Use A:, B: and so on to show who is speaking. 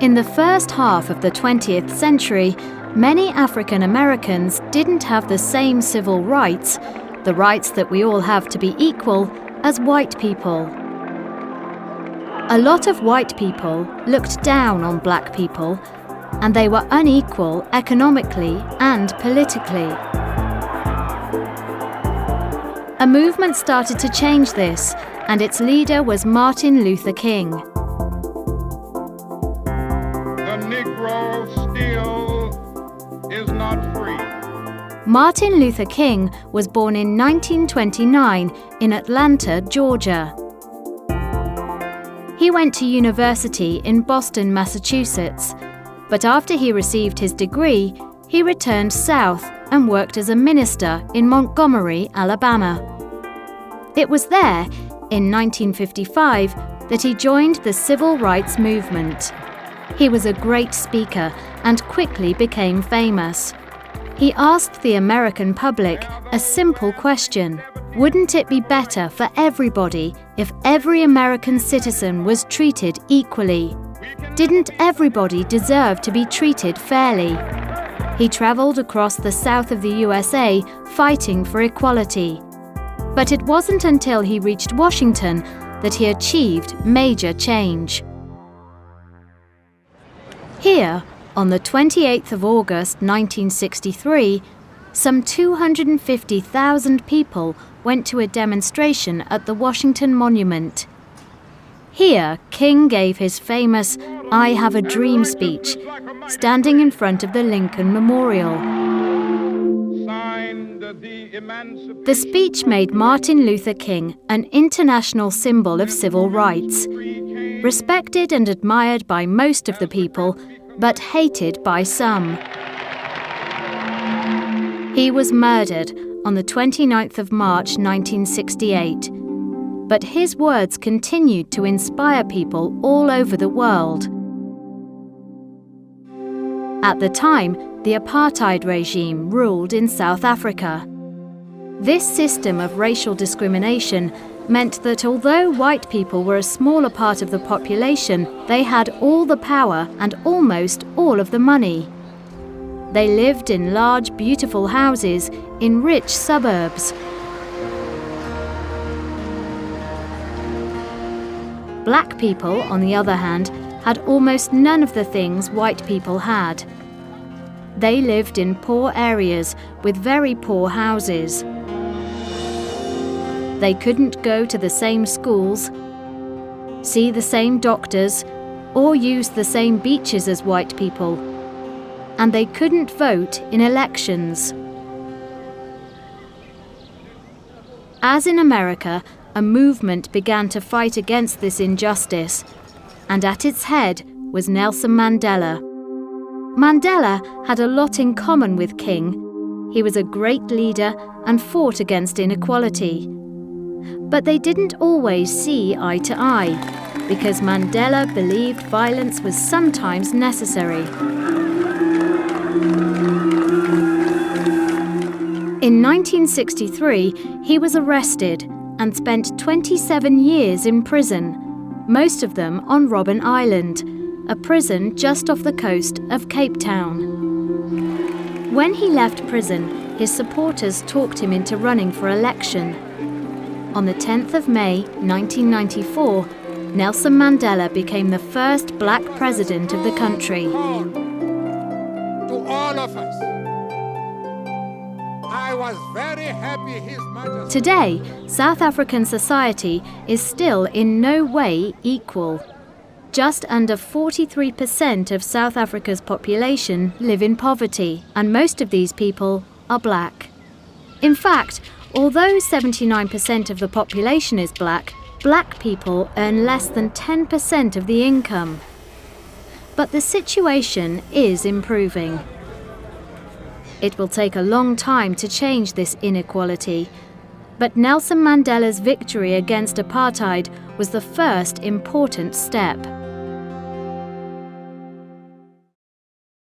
A: In the first half of the 20th century, many African Americans didn't have the same civil rights, the rights that we all have to be equal, as white people. A lot of white people looked down on black people, and they were unequal economically and politically. A movement started to change this, and its leader was Martin Luther King.
B: The Negro still is not free.
A: Martin Luther King was born in 1929 in Atlanta, Georgia. He went to university in Boston, Massachusetts, but after he received his degree, he returned south and worked as a minister in Montgomery, Alabama. It was there, in 1955, that he joined the civil rights movement. He was a great speaker and quickly became famous. He asked the American public a simple question: wouldn't it be better for everybody if every American citizen was treated equally? Didn't everybody deserve to be treated fairly? He traveled across the south of the USA fighting for equality. But it wasn't until he reached Washington that he achieved major change. Here, on the 28th of August 1963, some 250,000 people went to a demonstration at the Washington Monument. Here, King gave his famous "I Have a Dream" speech, standing in front of the Lincoln Memorial. The speech made Martin Luther King an international symbol of civil rights, respected and admired by most of the people, but hated by some. He was murdered on the 29th of March 1968, but his words continued to inspire people all over the world. At the time, the apartheid regime ruled in South Africa. This system of racial discrimination meant that although white people were a smaller part of the population, they had all the power and almost all of the money. They lived in large, beautiful houses in rich suburbs. Black people, on the other hand, had almost none of the things white people had. They lived in poor areas with very poor houses. They couldn't go to the same schools, see the same doctors, or use the same beaches as white people. And they couldn't vote in elections. As in America, a movement began to fight against this injustice, and at its head was Nelson Mandela. Mandela had a lot in common with King. He was a great leader and fought against inequality. But they didn't always see eye to eye, because Mandela believed violence was sometimes necessary. In 1963, he was arrested and spent 27 years in prison, most of them on Robben Island, a prison just off the coast of Cape Town. When he left prison, his supporters talked him into running for election. On the 10th of May 1994, Nelson Mandela became the first black president of the country.
B: To all of us, I was very happy His Majesty.
A: Today, South African society is still in no way equal. Just under 43% of South Africa's population live in poverty, and most of these people are black. In fact, although 79% of the population is black, black people earn less than 10% of the income. But the situation is improving. It will take a long time to change this inequality, but Nelson Mandela's victory against apartheid was the first important step.